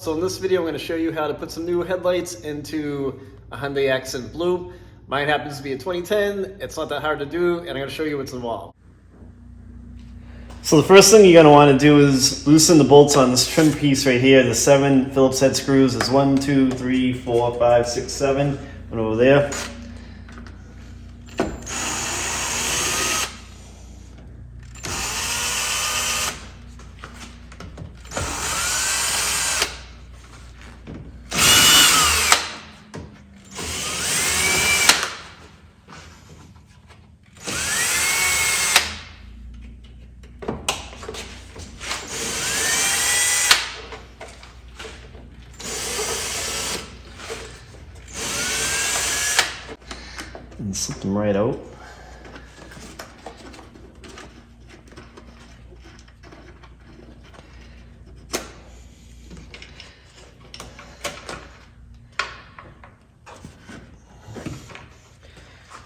So in this video, I'm going to show you how to put some new headlights into a Hyundai Accent Blue. Mine happens to be a 2010. It's not that hard to do, and I'm going to show you what's involved. So the first thing you're going to want to do is loosen the bolts on this trim piece right here. The 7 Phillips head screws. There's 1, 2, 3, 4, 5, 6, 7. One over there. And slip them right out.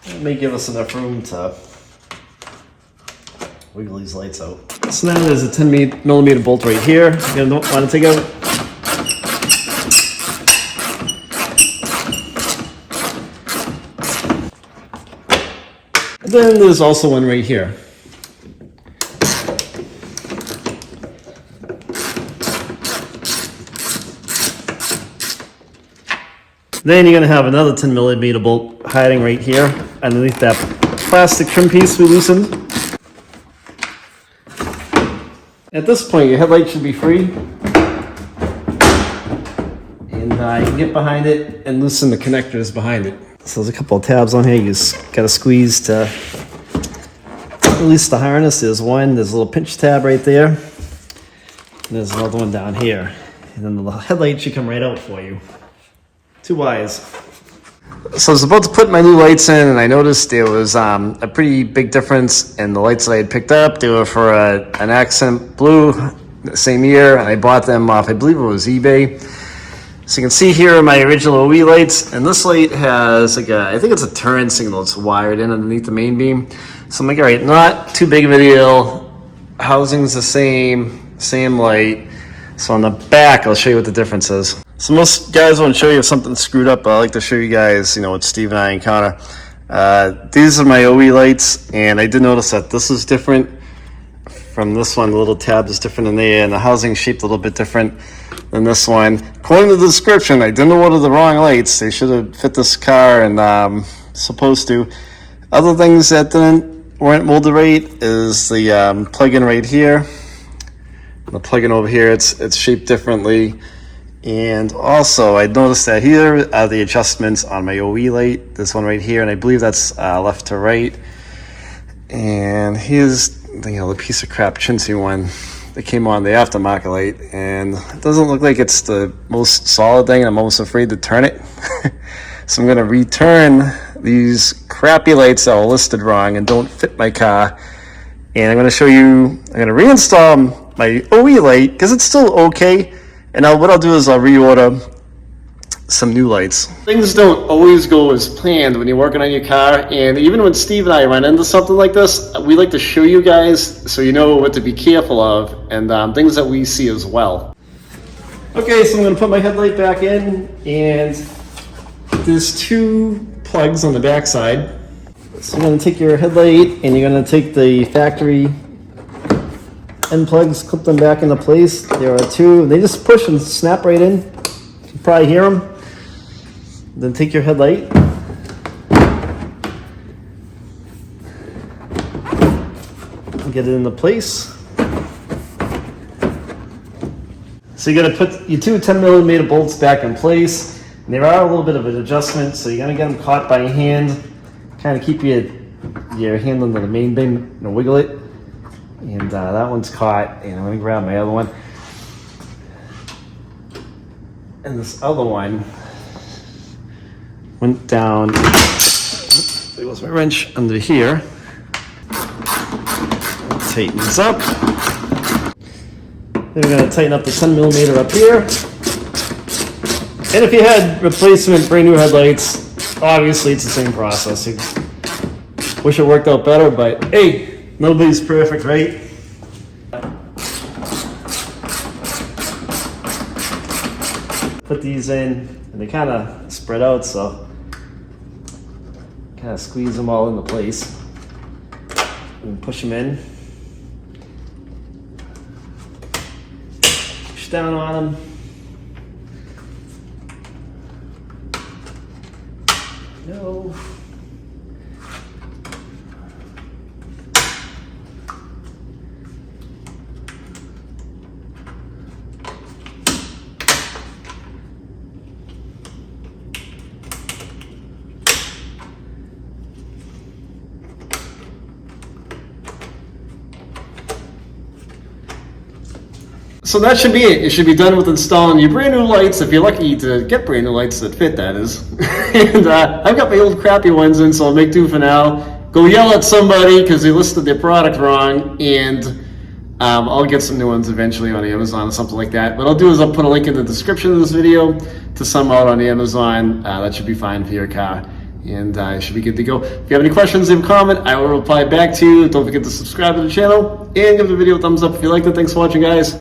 It may give us enough room to wiggle these lights out. So now there's a 10mm bolt right here. You're going to want to take out. Then there's also one right here. Then you're going to have another 10mm bolt hiding right here underneath that plastic trim piece we loosened. At this point, your headlight should be free. And you can get behind it and loosen the connectors behind it. So there's a couple of tabs on here. You just got to squeeze to release the harness. There's one. There's a little pinch tab right there. And there's another one down here. And then the headlight should come right out for you. 2 wires. So I was about to put my new lights in, and I noticed there was a pretty big difference in the lights that I had picked up. They were for an Accent Blue the same year, and I bought them off, I believe it was eBay. So you can see here my original OE lights, and this light has like I think it's a turn signal that's wired in underneath the main beam. So I'm like, all right, not too big of a deal. Housing's the same light. So on the back, I'll show you what the difference is. So most guys want to show you if something's screwed up, but I like to show you guys, what Steve and I encounter. These are my OE lights, and I did notice that this is different from this one. The little tab is different in there, and the housing shaped a little bit different than this one. According to the description, I didn't order the wrong lights. They should have fit this car and supposed to. Other things that weren't molded right is the plug-in right here. The plug-in over here, it's shaped differently. And also, I noticed that here are the adjustments on my OE light. This one right here, and I believe that's left to right. And here's the piece of crap chintzy one that came on the aftermarket light, and it doesn't look like it's the most solid thing. I'm almost afraid to turn it. So I'm going to return these crappy lights that were listed wrong and don't fit my car. And I'm going to show you, I'm going to reinstall my OE light because it's still okay. And what I'll do is I'll reorder some new lights. Things don't always go as planned when you're working on your car, and even when Steve and I run into something like this, we like to show you guys so you know what to be careful of and things that we see as well. Okay, so I'm going to put my headlight back in, and there's 2 plugs on the back side. So you're going to take your headlight and you're going to take the factory end plugs, clip them back into place. There are 2. They just push and snap right in. You can probably hear them. Then take your headlight. Get it into place. So you got to put your 2 10mm bolts back in place. And there are a little bit of an adjustment, so you're going to get them caught by hand. Kind of keep your hand under the main beam and wiggle it. And that one's caught, and I'm going to grab my other one. And this other one went down, there was my wrench under here. Tightens up. Then we're going to tighten up the 10mm up here. And if you had replacement brand new headlights, obviously it's the same process. You wish it worked out better, but hey, nobody's perfect, right? put these in, and they kind of spread out, so kind of squeeze them all into place and push them in. Push down on them. No. So that should be it. You should be done with installing your brand new lights, if you're lucky to get brand new lights that fit, that is. And I've got my old crappy ones in, so I'll make do for now. Go yell at somebody because they listed their product wrong, and I'll get some new ones eventually on Amazon or something like that. What I'll do is I'll put a link in the description of this video to some out on Amazon. That should be fine for your car, and you should be good to go. If you have any questions, leave a comment. I will reply back to you. Don't forget to subscribe to the channel and give the video a thumbs up if you liked it. Thanks for watching, guys.